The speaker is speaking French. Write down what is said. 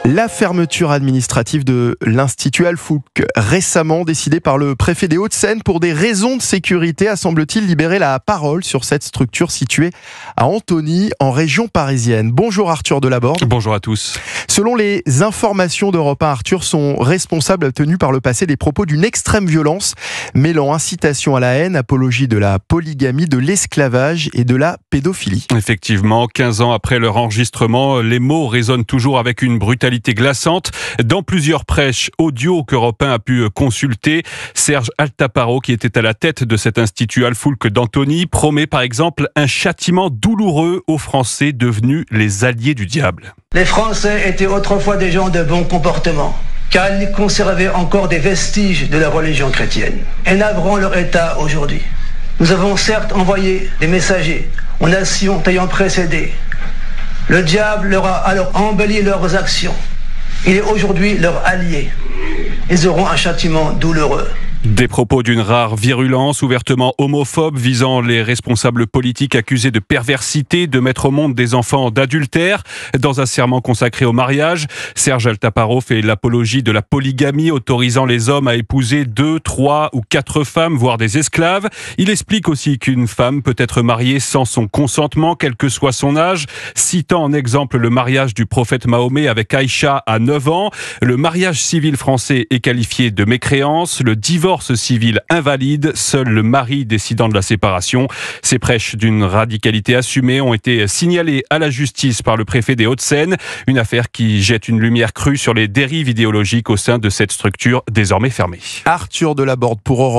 La fermeture administrative de l'Institut Al-Fouk, récemment décidée par le préfet des Hauts-de-Seine pour des raisons de sécurité, a semble-t-il libéré la parole sur cette structure située à Antony, en région parisienne. Bonjour Arthur Delaborde. Bonjour à tous. Selon les informations d'Europe 1, Arthur, son responsable a tenu par le passé des propos d'une extrême violence, mêlant incitation à la haine, apologie de la polygamie, de l'esclavage et de la pédophilie. Effectivement, 15 ans après leur enregistrement, les mots résonnent toujours avec une brutalité glaçante. Dans plusieurs prêches audio qu'Europe 1 a pu consulter, Serge Altaparo, qui était à la tête de cet institut Al-Fouk d'Antony, promet par exemple un châtiment douloureux aux Français devenus les alliés du diable. Les Français étaient autrefois des gens de bon comportement, car ils conservaient encore des vestiges de la religion chrétienne. Et navrant leur état aujourd'hui. Nous avons certes envoyé des messagers aux nations ayant précédé. Le diable leur a alors embelli leurs actions. Il est aujourd'hui leur allié. Ils auront un châtiment douloureux. Des propos d'une rare virulence, ouvertement homophobe, visant les responsables politiques accusés de perversité, de mettre au monde des enfants d'adultère. Dans un serment consacré au mariage, Serge Altaparo fait l'apologie de la polygamie, autorisant les hommes à épouser 2, 3 ou 4 femmes, voire des esclaves. Il explique aussi qu'une femme peut être mariée sans son consentement, quel que soit son âge, citant en exemple le mariage du prophète Mahomet avec Aïcha à 9 ans. Le mariage civil français est qualifié de mécréance, le divorce civil invalide, seul le mari décidant de la séparation. Ces prêches d'une radicalité assumée ont été signalés à la justice par le préfet des Hauts-de-Seine, une affaire qui jette une lumière crue sur les dérives idéologiques au sein de cette structure désormais fermée. Arthur Delaborde pour Europe.